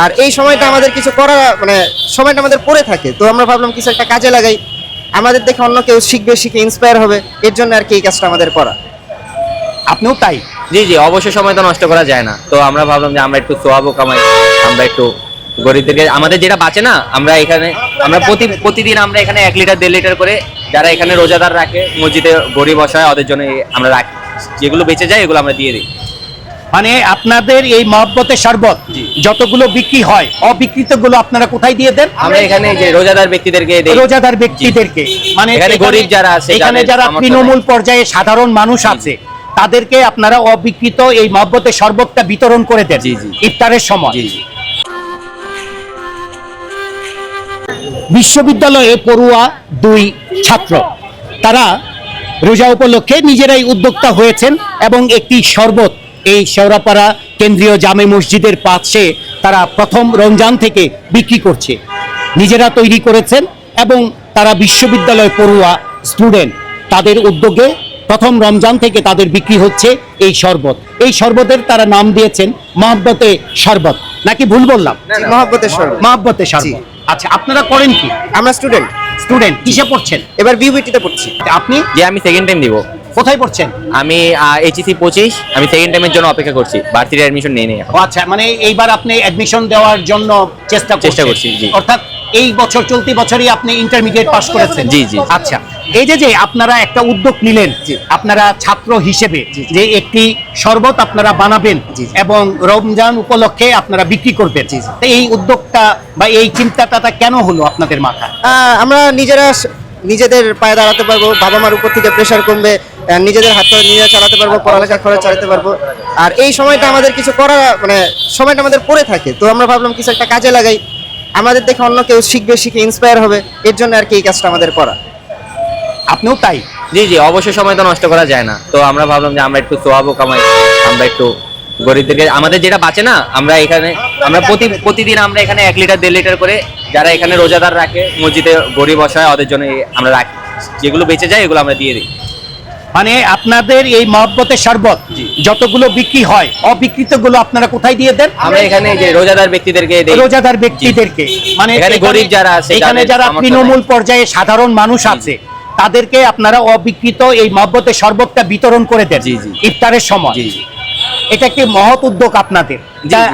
আর এই সময়টা আমাদের কিছু করা মানে সময়টা আমাদের পড়ে থাকে, তো আমরা ভাবলাম কিছু একটা কাজে লাগাই, আমাদের দেখে অন্য কেউ শিখবে, শিখে ইন্সপায়ার হবে, এর জন্য আর কি এই কাজটা আমাদের করা। আপনিও তাই? জি জি, অবশ্যই সময় তো নষ্ট করা যায় না, তো আমরা ভাবলাম যে আমরা একটু সোয়াবও কামাই, আমরা একটু গরিবদেরকে আমাদের যেটা বাঁচে না, আমরা এখানে আমরা প্রতিদিন আমরা এখানে 1 লিটার 1.5 লিটার করে যারা এখানে রোজাদার রাখে মসজিদে গরিব অসহায় ওদের জন্য আমরা রাখি, যেগুলো বেঁচে যায় এগুলো আমরা দিয়ে দিই। মানে আপনাদের এই মহব্বতের শরবত যতগুলো বিক্রি হয় অবিকৃত গুলো আপনারা কোথায় দিয়ে দেন? আমরা এখানে যে রোজাদার ব্যক্তিদেরকে দেই। রোজাদার ব্যক্তিদেরকে, মানে এখানে গরিব যারা আছে, এখানে যারা তৃণমূল পর্যায়ে সাধারণ মানুষ আছে তাদেরকে আপনারা অবিকৃত এই মহব্বতের শরবতটা বিতরণ করে দেন ইফতারের সময়। বিশ্ববিদ্যালয়ে পড়ুয়া 2 ছাত্র তারা রোজা উপলক্ষে নিজেরাই উদ্যোক্তা হয়েছেন এবং একটি শরবত এই শেওড়াপাড়া কেন্দ্রীয় জামে মসজিদের পাশে তারা প্রথম রমজান থেকে বিক্রি করছে, নিজেরা তৈরি করেছেন এবং তারা বিশ্ববিদ্যালয় পড়ুয়া স্টুডেন্ট, তাদের উদ্যোগে প্রথম রমজান থেকে তাদের বিক্রি হচ্ছে এই শরবত। এই শরবতের তারা নাম দিয়েছেন মহব্বতে শরবত, নাকি ভুল বললাম? মহব্বতের শরবত। মহব্বতে শরবত। আচ্ছা, আপনারা করেন কি? আমরা স্টুডেন্ট। কিসে পড়ছেন? এবার বিউবিটিতে পড়ছি। আপনি? যে আমি সেকেন্ড টাইম দিব। কোথায় পড়ছেন? আমি এইচএসসি 25, আমি সেকেন্ড টাইমের জন্য অপেক্ষা করছি, ভার্সিটি অ্যাডমিশন নেই এখন। আচ্ছা, মানে এইবার আপনি অ্যাডমিশন দেওয়ার জন্য চেষ্টা করছি। জি। অর্থাৎ এই বছর চলতি বছরই আপনি ইন্টারমিডিয়েট পাস করেছেন? জি জি। আচ্ছা, এই যে আপনারা একটা উদ্যোগ নিলেন আপনারা ছাত্র হিসেবে যে একটি শরবত আপনারা বানাবেন এবং রমজান উপলক্ষে আপনারা বিক্রি করবেন, তো এই উদ্যোগটা বা এই চিন্তাটা কেন হলো আপনাদের মাথায়? আমরা নিজেদের পায়ে দাঁড়াতে পারবো, বাবা মার উপর থেকে প্রেশার কমবে, নিজেদের হাত ধরে নিজেরা চালাতে পারবো, পড়ালেখার খরচ চালাতে পারবো, আর এই সময়টা আমাদের কিছু করা মানে সময়টা আমাদের পড়ে থাকে, তো আমরা ভাবলাম কিছু একটা কাজে লাগাই, আমাদের দেখে অন্য কেউ শিখবে, শিখে ইন্সপায়ার হবে, এর জন্য আর কি এই কাজটা আমাদের করা। আপনিও তাই? জি জি, অবশ্যই সময় তো নষ্ট করা যায় না, তো আমরা ভাবলাম যে আমরা একটু সোয়াবও কামাই, আমরা একটু গরিবদেরকে আমাদের যেটা বাঁচে না, আমরা এখানে আমরা প্রতিদিন আমরা এখানে 1 লিটার 1.5 লিটার করে যারা এখানে রোজাদার রাখে মসজিদে গরিব অসহায় ওদের জন্য আমরা রাখি, যেগুলো বেঁচে যায় এগুলো আমরা দিয়ে দিই। মানে আপনাদের এই মহব্বতের শরবত যতগুলো বিক্রি হয় অবিকৃত গুলো আপনারা কোথায় দিয়ে দেন? আমরা এখানে যে রোজাদার ব্যক্তিদেরকে দেই। রোজাদার ব্যক্তিদেরকে, মানে এখানে গরিব যারা আছে, এখানে যারা তৃণমূল পর্যায়ে সাধারণ মানুষ আছে তাদেরকে আপনারা অবিকৃত এই মহব্বতের শরবতটা বিতরণ করে দেন ইফতারের সময়। এটা একটি মহৎ উদ্যোগ আপনাদের।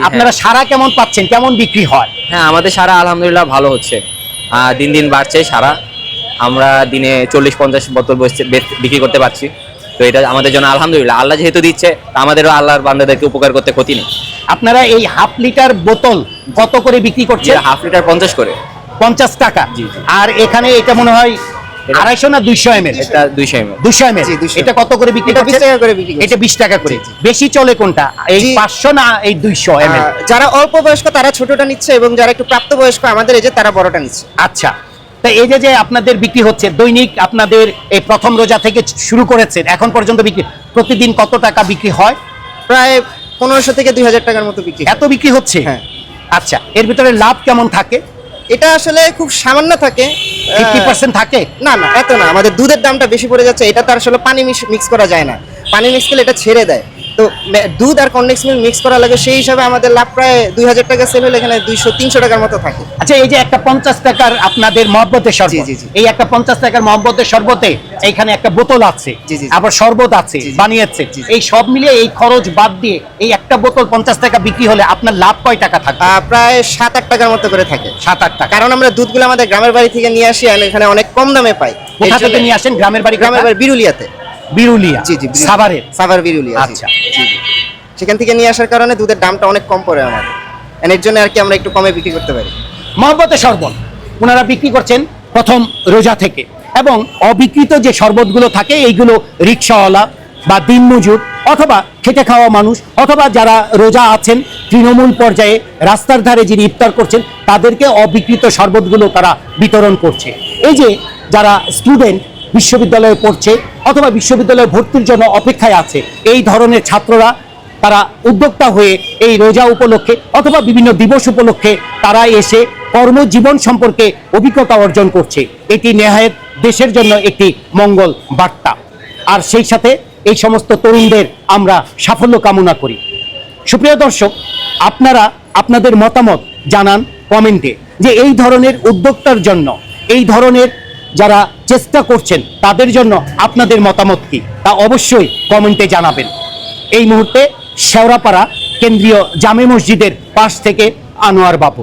আপনারা সারা কেমন পাচ্ছেন, কেমন বিক্রি হয়? হ্যাঁ, আমাদের সারা আলহামদুলিল্লাহ ভালো হচ্ছে, দিন দিন বাড়ছে সারা, আমরা দিনে 40-50 বোতল বিক্রি করতে পারছি, তো এটা আমাদের জন্য আলহামদুলিল্লাহ, আল্লাহ যেহেতু দিচ্ছে আমাদেরও আল্লাহর বান্দাদেরকে উপকার করতে ক্ষতি নেই। আপনারা এই হাফ লিটার বোতল কত করে বিক্রি করছেন? হাফ লিটার 50 করে। 50 টাকা। আর এখানে এটা মনে হয় 250 না 200 ml? এটা 200 ml। 200 ml। এটা কত করে বিক্রি করছেন? 20 টাকা করে বিক্রি করছি। এটা 20 টাকা করে। বেশি চলে কোনটা, এই 500 না এই 200 ml? যারা অল্প বয়স্ক তারা ছোটটা নিচ্ছে এবং যারা একটু প্রাপ্তবয়স্ক আমাদের এই যে তারা বড়টা নিচ্ছে। আচ্ছা, তা এই যে আপনাদের বিক্রি হচ্ছে দৈনিক, আপনাদের এই প্রথম রোজা থেকে শুরু করেছেন এখন পর্যন্ত বিক্রি প্রতিদিন কত টাকা বিক্রি হয়? প্রায় 1500 থেকে 2000 টাকার মতো বিক্রি। এত বিক্রি হচ্ছে? হ্যাঁ। আচ্ছা, এর ভিতরে লাভ কেমন থাকে? এটা আসলে খুব সামান্য থাকে। 50% থাকে? না না, এত না, আমাদের দুধের দামটা বেশি পড়ে যাচ্ছে, এটা তো আসলে পানি মিক্স করা যায় না, পানি মিক্স করলে এটা ছেড়ে দেয়, তো দুধ আর কনডেন্স মিল্ক মিক্স করা লাগে, সেই হিসাবে আমাদের লাভ প্রায় 2000 টাকা সেল হলে এখানে 200-300 টাকার মতো থাকে। আচ্ছা, এই যে একটা 50 টাকার আপনাদের মহব্বতের শরবত, এই একটা 50 টাকার মহব্বতের শরবতে এইখানে একটা বোতল আছে, আবার শরবত আছে বানিয়েছে, এই সব মিলিয়ে এই খরচ বাদ দিয়ে এই একটা বোতল 50 টাকা বিক্রি হলে আপনার লাভ কয় টাকা থাকে? প্রায় 7-8 টাকার মতো করে থাকে। 7-8 টাকা। কারণ আমরা দুধগুলো আমাদের গ্রামের বাড়ি থেকে নিয়ে আসি আর এখানে অনেক কম দামে পাই। কোথা থেকে নিয়ে আসেন? গ্রামের বাড়ি বিরুলিয়াতে। বিরুলিয়া? জি জি, সাভার বিরুলিয়া। আচ্ছা, সেখান থেকে নিয়ে আসার কারণে দুধের দামটা অনেক কম পড়ে আমাদের, এর জন্য আর কি আমরা একটু কমে বিক্রি করতে পারি। মহব্বতের শরবত ওনারা বিক্রি করছেন প্রথম রোজা থেকে, এবং অবিকৃত যে শরবতগুলো থাকে এইগুলো রিক্সাওয়ালা বা দিনমজুর অথবা খেটে খাওয়া মানুষ অথবা যারা রোজা আছেন তৃণমূল পর্যায়ে রাস্তার ধারে যিনি ইফতার করছেন তাদেরকে অবিকৃত শরবতগুলো তারা বিতরণ করছে। এই যে যারা স্টুডেন্ট বিশ্ববিদ্যালয়ে পড়ছে অথবা বিশ্ববিদ্যালয়ে ভর্তির জন্য অপেক্ষায় আছে, এই ধরনের ছাত্ররা তারা উদ্যোক্তা হয়ে এই রোজা উপলক্ষে অথবা বিভিন্ন দিবস উপলক্ষে তারা এসে কর্মজীবন সম্পর্কে অভিজ্ঞতা অর্জন করছে। এটি নেহায়েত দেশের জন্য একটি মঙ্গল বার্তা, আর সেই সাথে এই সমস্ত তরুণদের আমরা সাফল্য কামনা করি। সুপ্রিয় দর্শক, আপনারা আপনাদের মতামত জানান কমেন্টে, যে এই ধরনের উদ্যোক্তার জন্য, এই ধরনের যারা চেষ্টা করছেন তাদের জন্য আপনাদের মতামত কি, তা অবশ্যই কমেন্টে জানাবেন। এই মুহূর্তে শেওড়াপাড়া কেন্দ্রীয় জামে মসজিদের পাশ থেকে আনোয়ার বাপু।